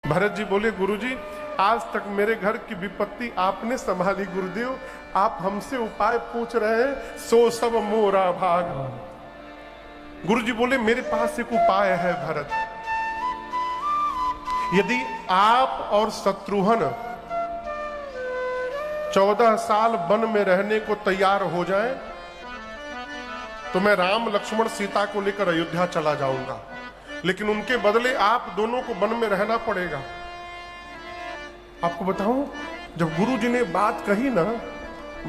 भरत जी बोले, गुरुजी आज तक मेरे घर की विपत्ति आपने संभाली गुरुदेव, आप हमसे उपाय पूछ रहे हैं, सो सब मोरा भाग। गुरुजी बोले, मेरे पास एक उपाय है भरत। यदि आप और शत्रुघ्न 14 साल वन में रहने को तैयार हो जाएं, तो मैं राम लक्ष्मण सीता को लेकर अयोध्या चला जाऊंगा, लेकिन उनके बदले आप दोनों को वन में रहना पड़ेगा। आपको बताऊं, जब गुरु जी ने बात कही ना,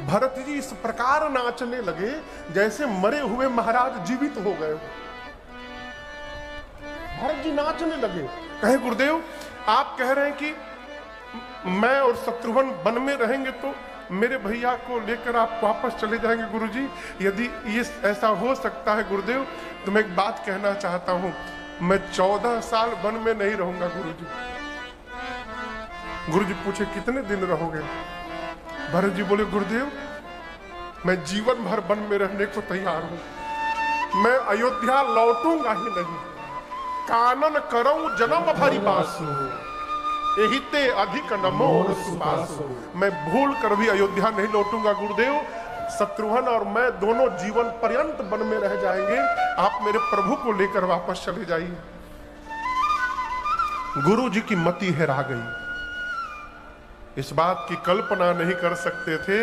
भरत जी इस प्रकार नाचने लगे जैसे मरे हुए महाराज जीवित हो गए। भरत जी नाचने लगे, कहे गुरुदेव आप कह रहे हैं कि मैं और शत्रुघ्न वन में रहेंगे तो मेरे भैया को लेकर आप वापस चले जाएंगे गुरुजी। यदि ये ऐसा हो सकता है गुरुदेव, तो मैं एक बात कहना चाहता हूं, मैं 14 साल वन में नहीं रहूंगा गुरुजी। गुरुजी पूछे, कितने दिन रहोगे? भरत जी बोले, गुरुदेव मैं जीवन भर वन में रहने को तैयार हूं, मैं अयोध्या लौटूंगा ही नहीं। कानन करऊं जन्म भरी बासु, यही ते अधिक नमोर सुबासु। मैं भूल कर भी अयोध्या नहीं लौटूंगा गुरुदेव। शत्रुघ्न और मैं दोनों जीवन पर्यंत वन में रह जाएंगे, आप मेरे प्रभु को लेकर वापस चले जाइए। गुरु जी की मति हेरा गई। इस बात की कल्पना नहीं कर सकते थे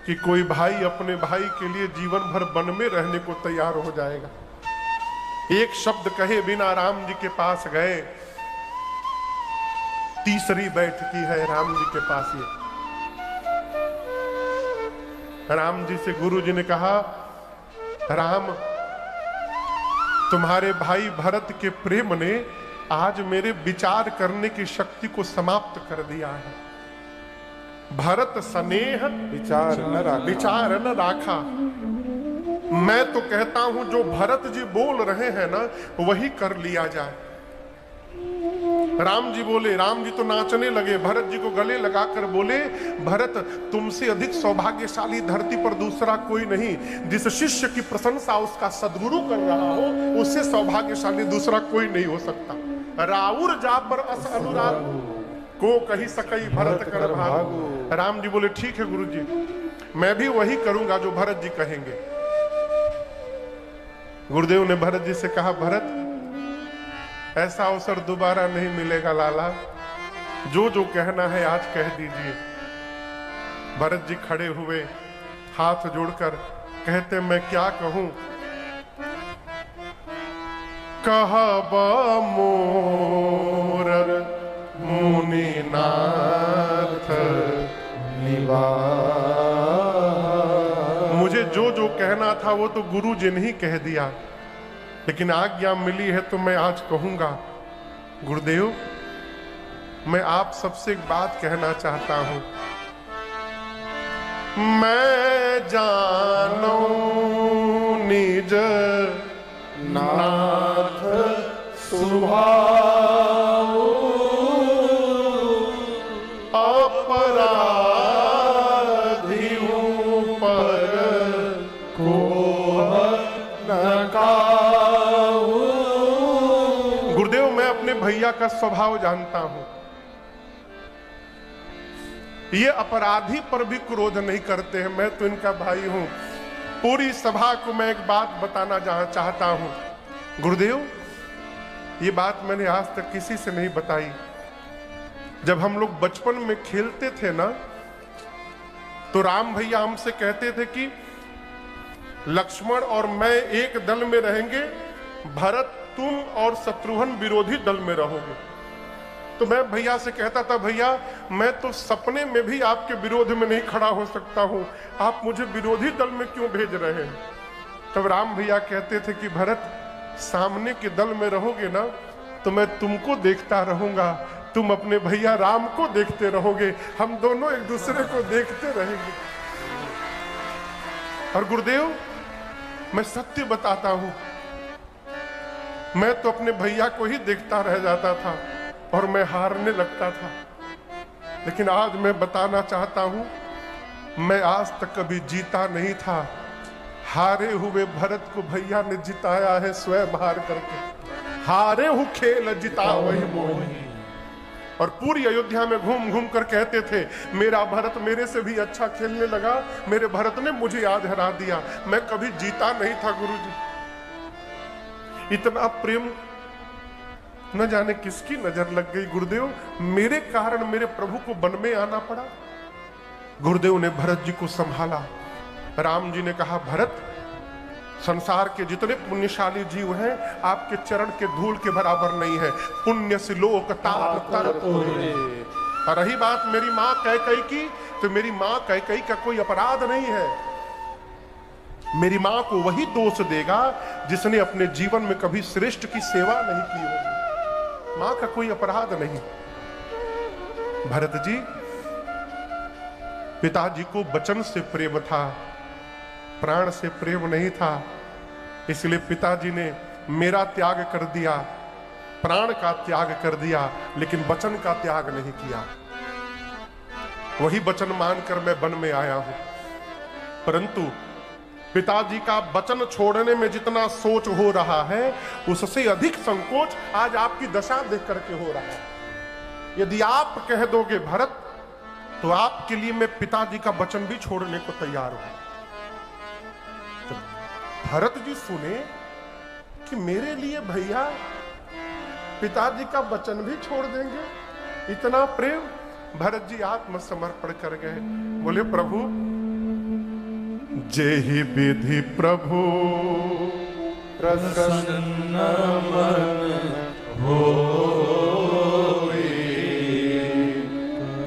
कि कोई भाई अपने भाई के लिए जीवन भर वन में रहने को तैयार हो जाएगा। एक शब्द कहे बिना राम जी के पास गए। तीसरी बैठकी है राम जी के पास। ये राम जी से गुरु जी ने कहा, राम तुम्हारे भाई भरत के प्रेम ने आज मेरे विचार करने की शक्ति को समाप्त कर दिया है। भरत स्नेह विचार न राखा। मैं तो कहता हूं जो भरत जी बोल रहे हैं ना, वही कर लिया जाए। राम जी बोले, राम जी तो नाचने लगे, भरत जी को गले लगाकर बोले, भरत तुमसे अधिक सौभाग्यशाली धरती पर दूसरा कोई नहीं। जिस शिष्य की प्रशंसा उसका सद्गुरु कर रहा हो, उससे सौभाग्यशाली दूसरा कोई नहीं हो सकता। राउर जा पर अस अनुराग को कही सकई भरत कर भाग। राम जी बोले, ठीक है गुरु जी, मैं भी वही करूंगा जो भरत जी कहेंगे। गुरुदेव ने भरत जी से कहा, भरत ऐसा अवसर दोबारा नहीं मिलेगा लाला, जो जो कहना है आज कह दीजिए। भरत जी खड़े हुए, हाथ जोड़कर कहते, मैं क्या कहूं? कहब मोर मुनिनाथ मुझे जो जो कहना था वो तो गुरु जी ने ही कह दिया, लेकिन आज्ञा मिली है तो मैं आज कहूंगा। गुरुदेव मैं आप सबसे एक बात कहना चाहता हूं। मैं जानू निज नाथ सुभाव, अपराधी हूं पर को गुरुदेव मैं अपने भैया का स्वभाव जानता हूं। ये अपराधी पर भी क्रोध नहीं करते हैं, मैं तो इनका भाई हूं। पूरी सभा को मैं एक बात बताना चाहता हूं। गुरुदेव ये बात मैंने आज तक किसी से नहीं बताई। जब हम लोग बचपन में खेलते थे ना, तो राम भैया हमसे कहते थे कि लक्ष्मण और मैं एक दल में रहेंगे, भरत तुम और शत्रुघ्न विरोधी दल में रहोगे। तो मैं भैया से कहता था, भैया मैं तो सपने में भी आपके विरोध में नहीं खड़ा हो सकता हूं, आप मुझे विरोधी दल में क्यों भेज रहे हैं? तब राम भैया कहते थे कि भरत सामने के दल में रहोगे ना, तो मैं तुमको देखता रहूंगा, तुम अपने भैया राम को देखते रहोगे, हम दोनों एक दूसरे को देखते रहेंगे। और गुरुदेव मैं सत्य बताता हूं, मैं तो अपने भैया को ही देखता रह जाता था और मैं हारने लगता था। लेकिन आज मैं बताना चाहता हूं, मैं आज तक कभी जीता नहीं था। हारे हुए भरत को भैया ने जिताया है स्वयं हार करके। हारे हूं खेल जिता वही मोही, और पूरी अयोध्या में घूम घूम कर कहते थे, मेरा भरत मेरे से भी अच्छा खेलने लगा, मेरे भरत ने मुझे आज हरा दिया, मैं कभी जीता नहीं था गुरुजी। इतना प्रेम न जाने किसकी नजर लग गई गुरुदेव, मेरे कारण मेरे प्रभु को वन में आना पड़ा। गुरुदेव ने भरत जी को संभाला। राम जी ने कहा, भरत, संसार के जितने पुण्यशाली जीव हैं आपके चरण के धूल के बराबर नहीं है। पुण्य से लोक ताप तर। और रही बात मेरी मां कैकेयी की, तो मेरी मां कैकेयी का कोई अपराध नहीं है। मेरी मां को वही दोष देगा जिसने अपने जीवन में कभी श्रेष्ठ की सेवा नहीं की होगी। मां का कोई अपराध नहीं। भरत जी, पिताजी को वचन से प्रेम था, प्राण से प्रेम नहीं था, इसलिए पिताजी ने मेरा त्याग कर दिया, प्राण का त्याग कर दिया, लेकिन वचन का त्याग नहीं किया। वही वचन मानकर मैं वन में आया हूं। परंतु पिताजी का वचन छोड़ने में जितना सोच हो रहा है, उससे अधिक संकोच आज आपकी दशा देख करके हो रहा है। यदि आप कह दोगे भरत, तो आपके लिए मैं पिताजी का वचन भी छोड़ने को तैयार हूं। तो भरत जी सुने कि मेरे लिए भैया पिताजी का वचन भी छोड़ देंगे, इतना प्रेम। भरत जी आत्मसमर्पण कर गए। बोले, प्रभु, जेहि विधि प्रभु प्रसन्न मन होए,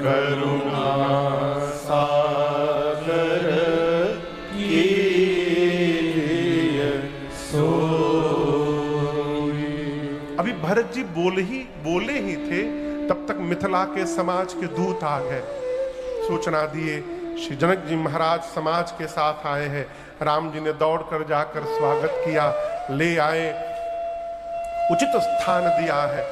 करुणा सागर कीजिए सोई। अभी भरत जी बोले ही थे, तब तक मिथिला के समाज के दूत आ गए, सूचना दिए श्री जनक जी महाराज समाज के साथ आए हैं। राम जी ने दौड़कर जाकर स्वागत किया, ले आए, उचित स्थान दिया है।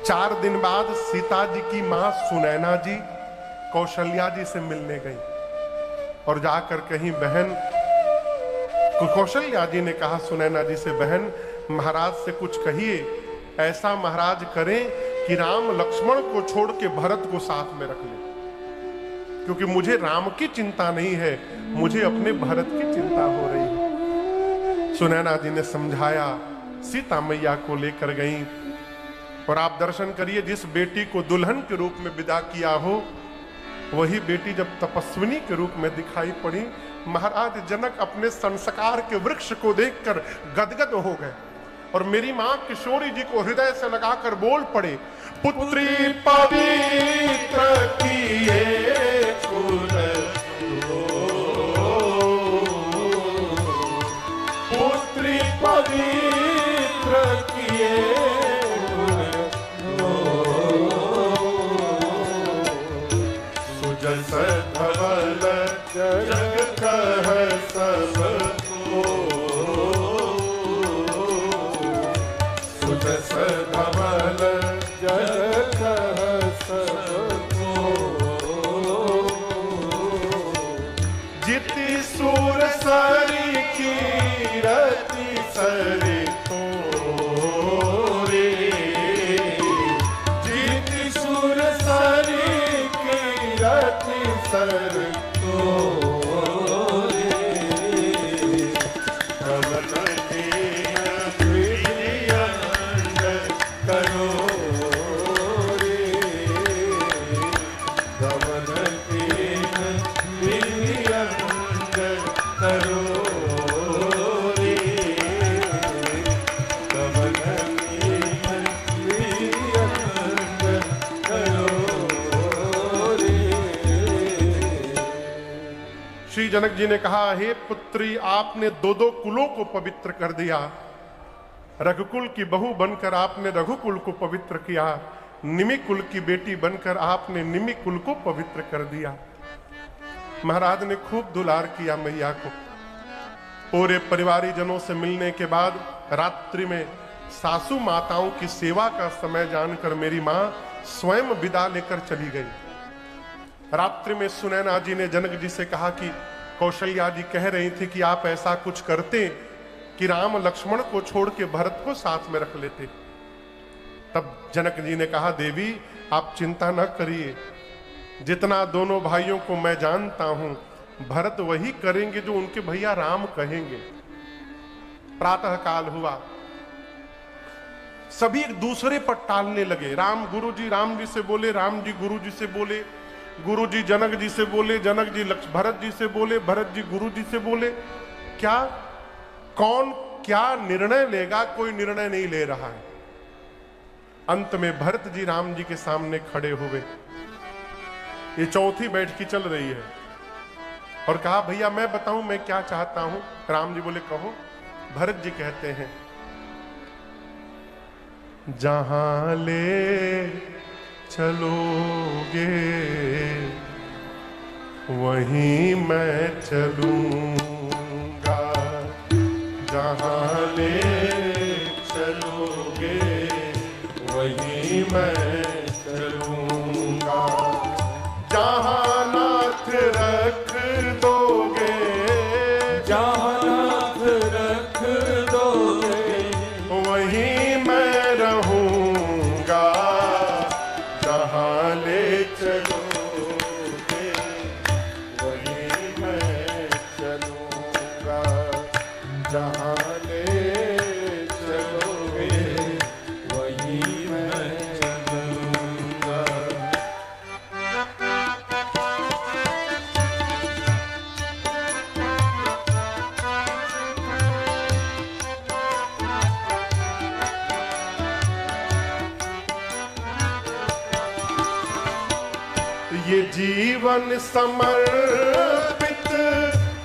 4 दिन बाद सीता जी की मां सुनैना जी कौशल्या जी से मिलने गई और जाकर कहीं बहन, कौशल्या जी ने कहा सुनैना जी से, बहन महाराज से कुछ कहिए, ऐसा महाराज करें कि राम लक्ष्मण को छोड़ के भरत को साथ में रख ले, क्योंकि मुझे राम की चिंता नहीं है, मुझे अपने भरत की चिंता हो रही है। सुनैना जी ने समझाया, सीता मैया को लेकर गई। और आप दर्शन करिए, जिस बेटी को दुल्हन के रूप में विदा किया हो, वही बेटी जब तपस्विनी के रूप में दिखाई पड़ी, महाराज जनक अपने संस्कार के वृक्ष को देखकर गदगद हो गए और मेरी मां किशोरी जी को हृदय से लगाकर बोल पड़े, पुत्री पवित्र किए कुल, पुत्री पवित्र किए सुजस धवल जग कह सब को, सुजस धवल जग कह सब को, जिति सूर सरी कीरति सरी तोरे, जिति सूर सरी कीरति सर श्री जनक जी ने कहा, हे पुत्री, आपने 2 कुलों को पवित्र कर दिया। रघुकुल की बहू बनकर आपने रघुकुल को पवित्र किया, निमि कुल की बेटी बनकर आपने निमि कुल को पवित्र कर दिया। महाराज ने खूब दुलार किया मैया को। पूरे परिवारी जनों से मिलने के बाद रात्रि में सासू माताओं की सेवा का समय जानकर मेरी मां स्वयं विदा लेकर चली गई। रात्रि में सुनैना जी ने जनक जी से कहा कि कौशल्या जी कह रही थी कि आप ऐसा कुछ करते कि राम लक्ष्मण को छोड़ के भरत को साथ में रख लेते। तब जनक जी ने कहा, देवी आप चिंता न करिए, जितना दोनों भाइयों को मैं जानता हूं, भरत वही करेंगे जो उनके भैया राम कहेंगे। प्रातः काल हुआ, सभी एक दूसरे पर टालने लगे। राम गुरुजी राम जी से बोले, राम जी गुरु जी से बोले, गुरु जी जनक जी से बोले, जनक जी भरत जी से बोले, भरत जी गुरु जी से बोले। क्या कौन क्या निर्णय लेगा, कोई निर्णय नहीं ले रहा है। अंत में भरत जी राम जी के सामने खड़े हुए। ये चौथी बैठकी चल रही है और कहा, भैया मैं बताऊं मैं क्या चाहता हूं। राम जी बोले, कहो। भरत जी कहते हैं, जहां ले चलोगे वहीं मैं चलूंगा, जहां ले चलोगे वहीं मैं चलूंगा, जहां नाथ रख दोगे, जहां नाथ रख दोगे वहीं मैं रहूंगा, जहां ले चलोगे वहीं मैं चलूंगा, जहां ले चलोगे वहीं मैं चलूंगा। ये जीवन समर्पित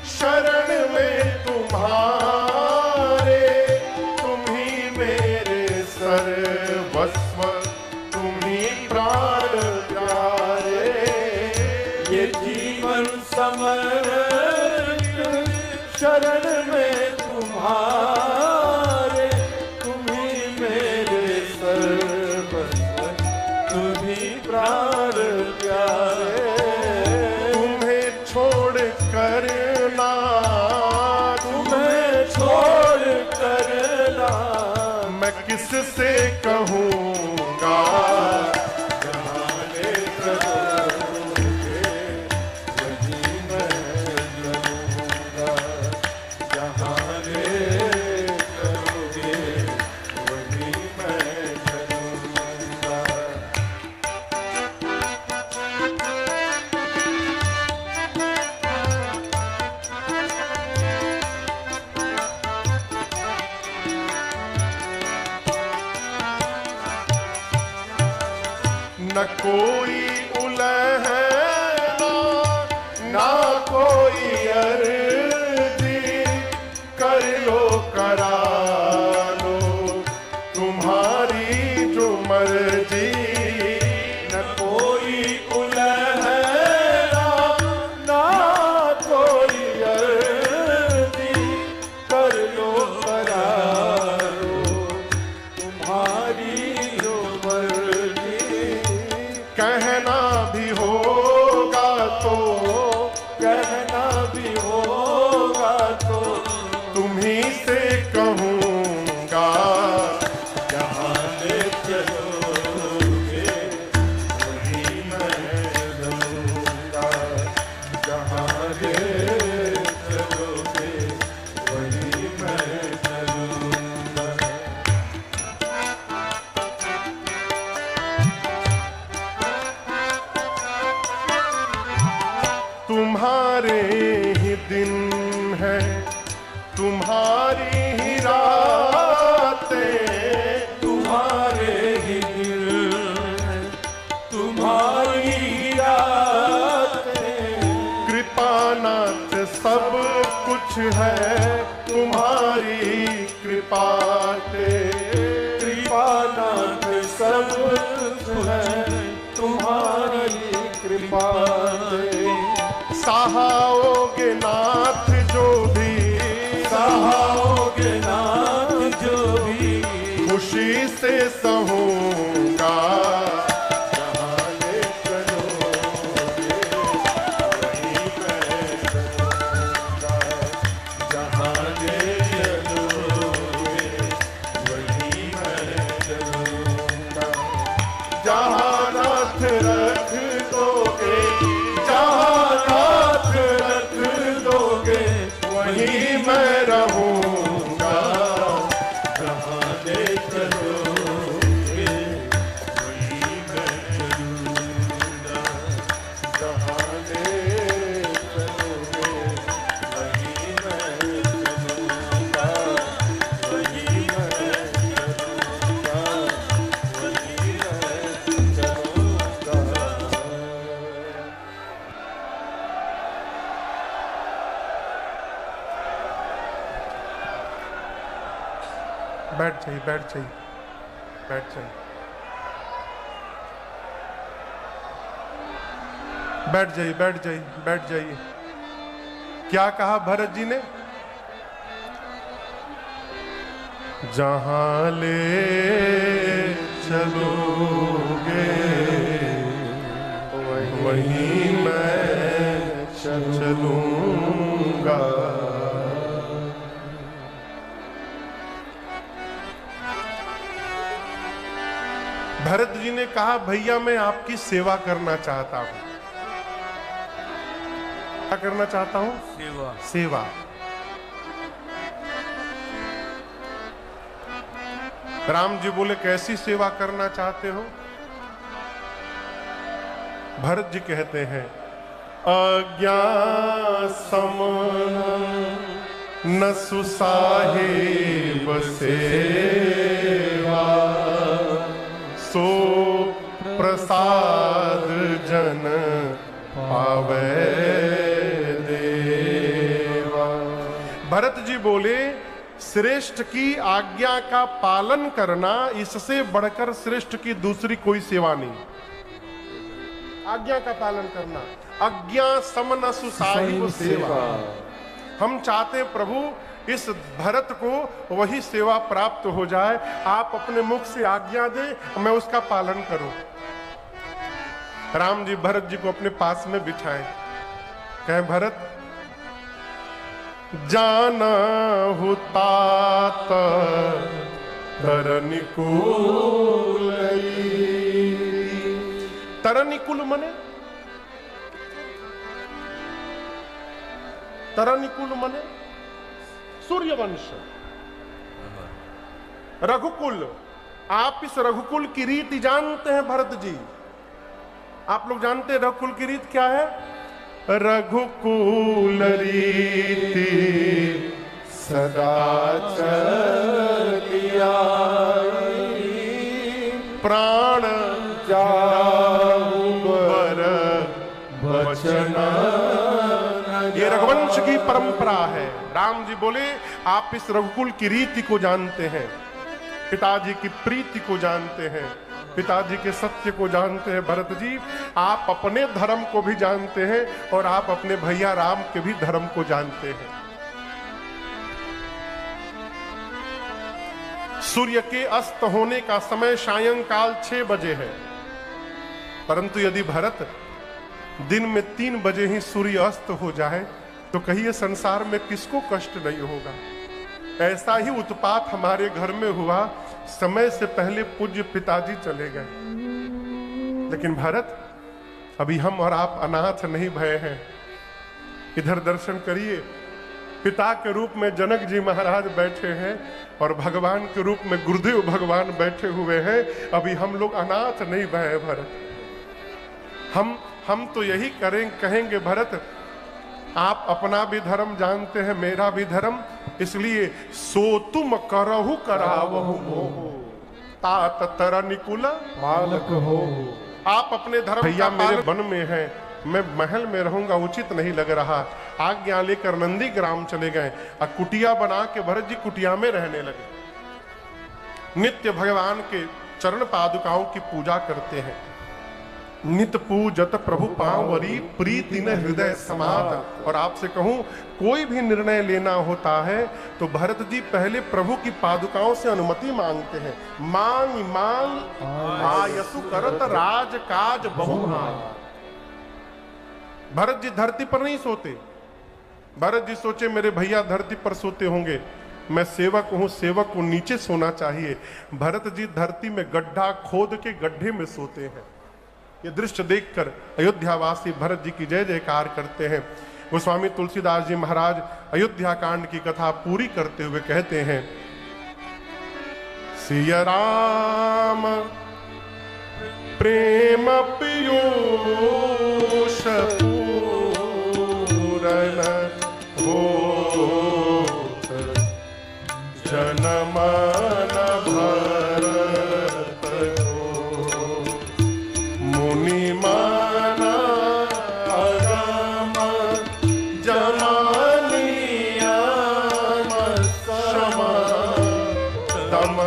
शरण में तुम्हारे, तुम ही मेरे सर्वस्व, तुम ही प्राण प्यारे। ये जीवन समर्पित शरण में तुम्हारे, तुम ही मेरे सर्वस्व, तुम ही प्राण प्यारे। तुम्हें छोड़ कर ना, तुम्हें छोड़ कर ना मैं किससे कहूँगा, जहां ले चलोगे वहीं मैं चलूंगा, जहां ले चलोगे वहीं मैं चलूंगा। न कोई उलहना ना कोई अर्जी, कर लो करा लो तुम्हारी जो मर्जी। न कोई उलहना ना कोई अर्जी, कर लो करा लो तुम्हारी जो मर्जी। कहना भी होगा तो, कहना भी होगा तो तुम्ही से कहूँगा, जहां ले चलोगे वहीं मैं चलूंगा, जहां ले चलोगे वहीं मैं चलूंगा। तुम्हारे ही दिन है, तुम्हारी ही रातें, तुम्हारे ही दिल है, तुम्हारी ही रातें। कृपानाथ सब कुछ है तुम्हारी कृपा से, कृपानाथ सब है तुम्हारी कृपा से। सहाओगे नाथ जो भी, सहाओगे नाथ जो भी, खुशी से सहूंगा, जहां ले चलोगे वहीं मैं चलूंगा, जहां ले चलोगे वहीं मैं चलूंगा। बैठ जाइए, बैठ जाइए, बैठ जाइए, बैठ जाइए, बैठ जाइए। क्या कहा भरत जी ने? जहां ले चलोगे वहीं मैं चलूंगा। भरत जी ने कहा भैया मैं आपकी सेवा करना चाहता हूं। क्या करना चाहता हूं? सेवा। सेवा। राम जी बोले कैसी सेवा करना चाहते हो? भरत जी कहते हैं आज्ञा सम न सुसाहेब सेवा, सो प्रसाद जन पावे देवा। भरत जी बोले श्रेष्ठ की आज्ञा का पालन करना, इससे बढ़कर श्रेष्ठ की दूसरी कोई सेवा नहीं। आज्ञा का पालन करना, आज्ञा सम न सुसाहिब सेवा। हम चाहते प्रभु इस भरत को वही सेवा प्राप्त हो जाए, आप अपने मुख से आज्ञा दे, मैं उसका पालन करूं। राम जी भरत जी को अपने पास में बिठाएं, कहें भरत जाना हूं तात तरनिकुल। तरनिकुल मने, तरनिकुल मने सूर्यवंश, रघुकुल। आप इस रघुकुल की रीति जानते हैं भरत जी? आप लोग जानते हैं रघुकुल की रीत क्या है? रघुकुल रीति सदा चलिया, प्राण जाऊं बर वचन। ये रघुवंश की परंपरा है। राम जी बोले आप इस रघुकुल की रीति को जानते हैं, पिताजी की प्रीति को जानते हैं, पिताजी के सत्य को जानते हैं। भरत जी आप अपने धर्म को भी जानते हैं और आप अपने भैया राम के भी धर्म को जानते हैं। सूर्य के अस्त होने का समय सायंकाल 6 बजे है, परंतु यदि भरत दिन में 3 बजे ही सूर्य अस्त हो जाए तो कहिए संसार में किसको कष्ट नहीं होगा। ऐसा ही उत्पात हमारे घर में हुआ, समय से पहले पूज्य पिताजी चले गए, लेकिन भरत अभी हम और आप अनाथ नहीं भये हैं। इधर दर्शन करिए, पिता के रूप में जनक जी महाराज बैठे हैं और भगवान के रूप में गुरुदेव भगवान बैठे हुए हैं। अभी हम लोग अनाथ नहीं भये भरत। हम तो यही कहेंगे भरत आप अपना भी धर्म जानते हैं, मेरा भी धर्म, इसलिए सो तुम करहु करावहु मोह, तात तरनिकुल मालक हो। आप अपने धर्म भैया मेरे वन में हैं, मैं महल में रहूंगा उचित नहीं लग रहा। आज्ञा लेकर नंदी ग्राम चले गए और कुटिया बना के भरत जी कुटिया में रहने लगे। नित्य भगवान के चरण पादुकाओं की पूजा करते हैं। नित्य पूजत प्रभु पांवरी प्रीति न हृदय समात। और आपसे कहूं कोई भी निर्णय लेना होता है तो भरत जी पहले प्रभु की पादुकाओं से अनुमति मांगते हैं। मांग मांग आयसु करत राज काज बहुमान। भरत जी धरती पर नहीं सोते। भरत जी सोचे मेरे भैया धरती पर सोते होंगे, मैं सेवक हूं, सेवक को नीचे सोना चाहिए। भरत जी धरती में गड्ढा खोद के गड्ढे में सोते हैं। ये दृश्य देखकर अयोध्यावासी भरत जी की जय जयकार करते हैं। गोस्वामी तुलसीदास जी महाराज अयोध्या कांड की कथा पूरी करते हुए कहते हैं, सिया राम प्रेम पीयूष पूरन होत, जनमन भरत को मुनि माना अगम जमानिया सम तम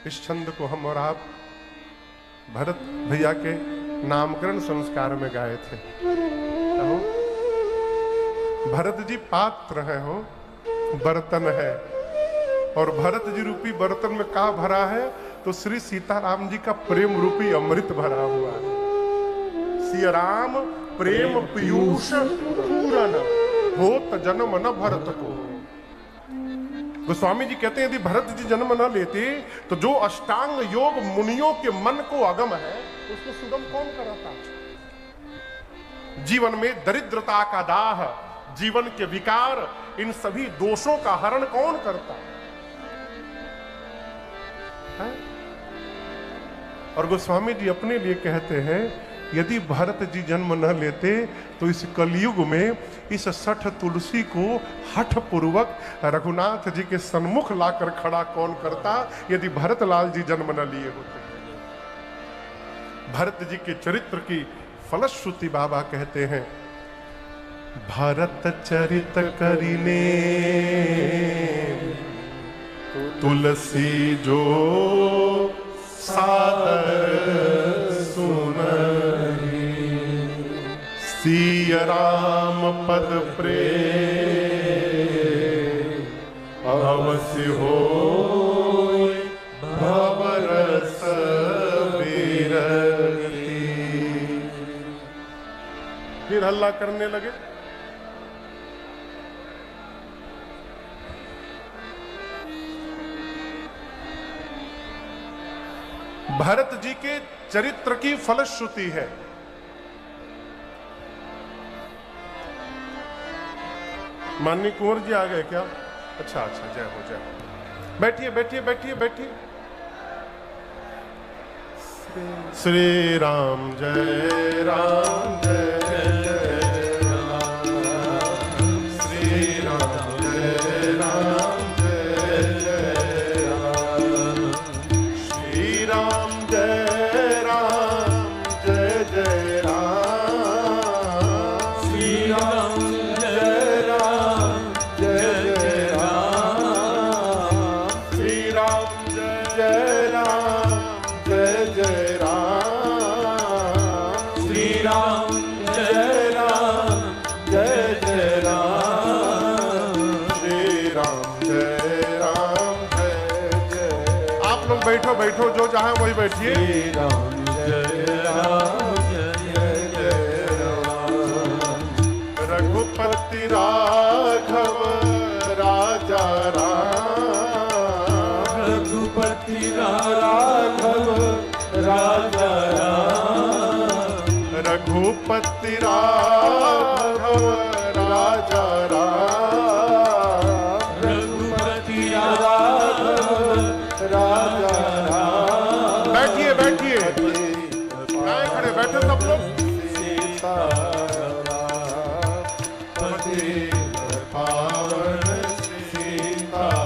इस छंद को हम और आप भरत भैया के नामकरण संस्कार में गाए थे। कहो, भरत जी पात्र है हो, बर्तन है, और भरत जी रूपी बर्तन में का भरा है? तो श्री सीताराम जी का प्रेम रूपी अमृत भरा हुआ है। सिया राम प्रेम पीयूष पूरन होत जन्म न भरत को। गोस्वामी जी कहते हैं यदि भरत जी जन्म न लेते तो जो अष्टांग योग मुनियों के मन को अगम है उसको सुगम कौन कराता? जीवन में दरिद्रता का दाह, जीवन के विकार, इन सभी दोषों का हरण कौन करता है? और गोस्वामी जी अपने लिए कहते हैं यदि भरत जी जन्म न लेते तो इस कलयुग में इस सठ तुलसी को हठ पूर्वक रघुनाथ जी के सन्मुख लाकर खड़ा कौन करता यदि भरत लाल जी जन्म न लिए होते। भरत जी के चरित्र की फलश्रुति बाबा कहते हैं, भरत चरित करिने तुलसी जो सादर सुनहि, सिय राम पद प्रेम अवश्य होय भवरस विरति। फिर हल्ला करने लगे। भरत जी के चरित्र की फलश्रुति है। माननीय कुंवर जी आ गए क्या? अच्छा अच्छा, जय हो जय हो। बैठिए बैठिए बैठिए बैठिए। श्री राम जय राम जय जय राम, श्री राम जय राम जय जय राम, श्री राम जय राम जय जय राम, श्री राम जय राम जय जय राम, श्री राम जय राम जय जय राम, श्री राम जय राम जय जय राम, श्री राम जय राम जय जय। आप लोग बैठो बैठो, जो चाहे वही बैठिए। श्री राम जय राम जय जय राम, रघुपति राघव राजा राम, रघुपति राघव राजा राम, रघुपति राघव राजा राम, रघुपति राघव राजा राम। बैठिए बैठिए, आए खड़े बैठे सब लोग। सीताराम पति पावन सीताराम,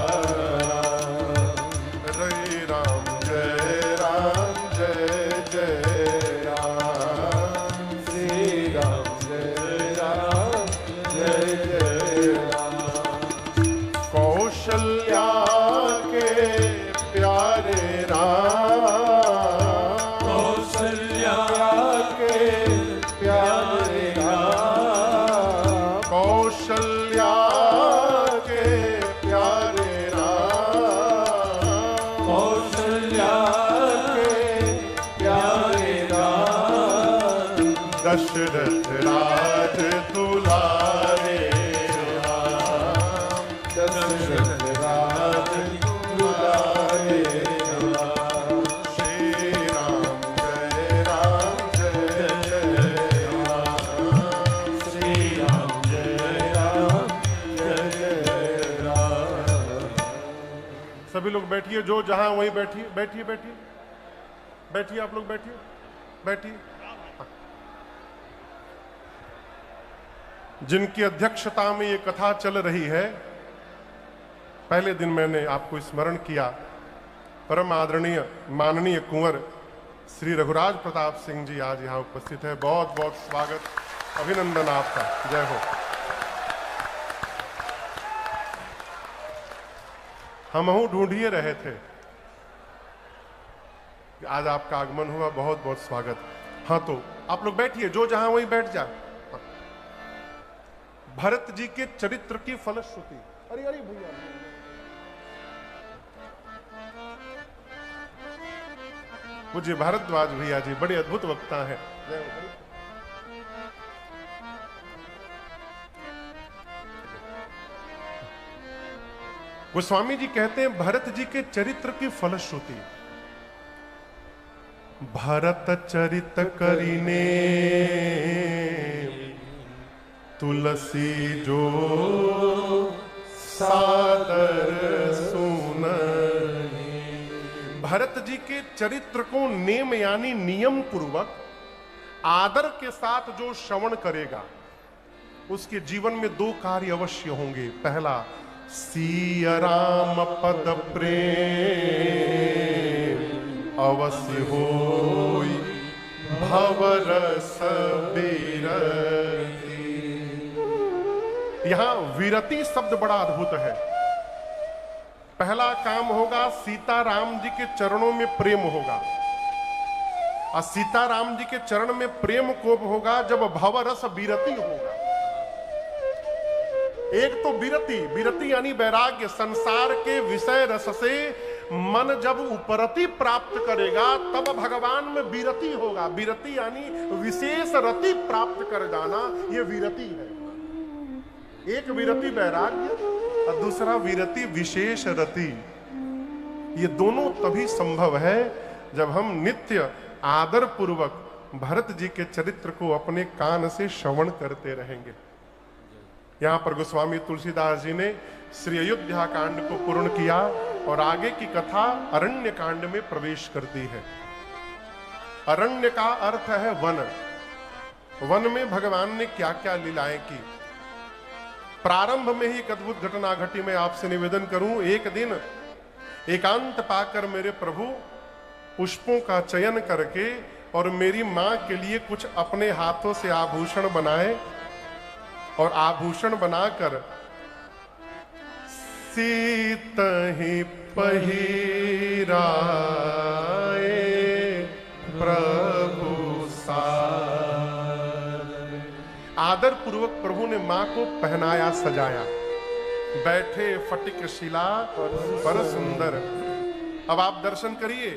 राम, कौशल्या के प्यारे राम, कौशल्या के प्यारे राम, कौशल्या के प्यारे राम, दशरथ राज दुलारे राम, दशरथ राज दुलारे राम, श्री राम जय जय राम, श्री राम जय राम, जय जय राम। सभी लोग बैठिए, जो जहां वहीं बैठिए, बैठिए बैठिए बैठिए, आप लोग बैठिए बैठिए। जिनकी अध्यक्षता में ये कथा चल रही है, पहले दिन मैंने आपको स्मरण किया, परम आदरणीय माननीय कुंवर श्री रघुराज प्रताप सिंह जी आज यहां उपस्थित है। बहुत बहुत स्वागत, अभिनंदन आपका, जय हो। हमहू ढूंढिए रहे थे, आज आपका आगमन हुआ, बहुत बहुत स्वागत। हाँ तो आप लोग बैठिए, जो जहां वहीं बैठ जा। हाँ। भरत जी के चरित्र की फलश्रुति। अरे अरे भैया, मुझे भारद्वाज भैया जी बड़े अद्भुत वक्ता हैं। जय हो। गोस्वामी जी कहते हैं भरत जी के चरित्र की फलश्रुति। भरत चरित करीने तुलसी जो सादर सुनहि। भरत जी के चरित्र को नेम यानी नियम पूर्वक आदर के साथ जो श्रवण करेगा उसके जीवन में दो कार्य अवश्य होंगे। पहला, सिया राम पद प्रेम अवश्य होई भवरस विरति। यहां विरति शब्द बड़ा अद्भुत है। पहला काम होगा, सीता राम जी के चरणों में प्रेम होगा, और सीता राम जी के चरण में प्रेम कोप होगा जब भवरस विरति होगा। एक तो विरति, विरति यानी वैराग्य, संसार के विषय रस से मन जब उपरति प्राप्त करेगा तब भगवान में विरति होगा। विरति यानी विशेष रति प्राप्त कर जाना, यह विरति है। एक विरति वैराग्य और दूसरा विरति विशेष रति। ये दोनों तभी संभव है जब हम नित्य आदर पूर्वक भरत जी के चरित्र को अपने कान से श्रवण करते रहेंगे। यहां पर गोस्वामी तुलसीदास जी ने श्री अयोध्या कांड को पूर्ण किया और आगे की कथा अरण्य कांड में प्रवेश करती है। अरण्य का अर्थ है वन। वन में भगवान ने क्या क्या लीलाएं की। प्रारंभ में ही एक अद्भुत घटना घटी। मैं आपसे निवेदन करूं, एक दिन एकांत पाकर मेरे प्रभु पुष्पों का चयन करके और मेरी मां के लिए कुछ अपने हाथों से आभूषण बनाए और आभूषण बनाकर सीतहि पहिराए प्रभु सार। आदर पूर्वक प्रभु ने मां को पहनाया, सजाया। बैठे फटिक शिला पर सुंदर। अब आप दर्शन करिए,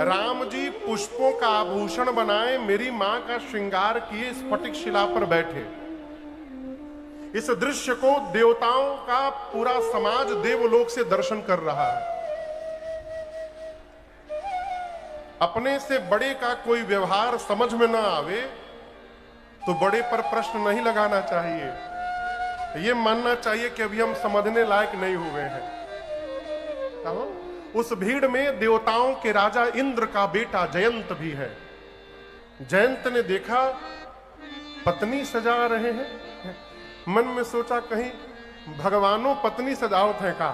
राम जी पुष्पों का आभूषण बनाए, मेरी मां का श्रृंगार किए, स्फटिक शिला पर बैठे। इस दृश्य को देवताओं का पूरा समाज देवलोक से दर्शन कर रहा है। अपने से बड़े का कोई व्यवहार समझ में ना आवे तो बड़े पर प्रश्न नहीं लगाना चाहिए। ये मानना चाहिए कि अभी हम समझने लायक नहीं हुए हैं। उस भीड़ में देवताओं के राजा इंद्र का बेटा जयंत भी है। जयंत ने देखा पत्नी सजा रहे हैं, मन में सोचा कहीं भगवानों पत्नी सजावट है का।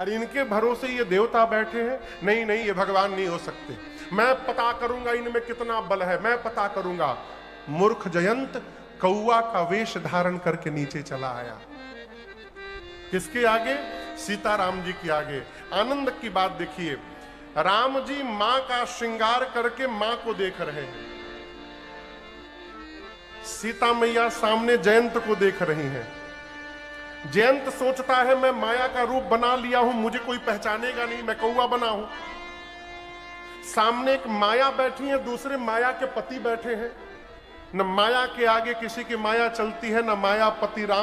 अरे इनके भरोसे ये देवता बैठे हैं, नहीं नहीं ये भगवान नहीं हो सकते, मैं पता करूंगा इनमें कितना बल है, मैं पता करूंगा। मूर्ख जयंत कौआ का वेश धारण करके नीचे चला आया। किसके आगे? सीताराम जी के आगे। आनंद की बात देखिए, राम जी मां का श्रृंगार करके मां को देख रहे हैं, सीता मैया सामने जयंत को देख रही हैं। जयंत सोचता है मैं माया का रूप बना लिया हूं, मुझे कोई पहचानेगा नहीं, मैं कौवा बना हूं। सामने एक माया बैठी है, दूसरे माया के पति बैठे हैं। न माया के आगे किसी की माया चलती है, न माया पति राम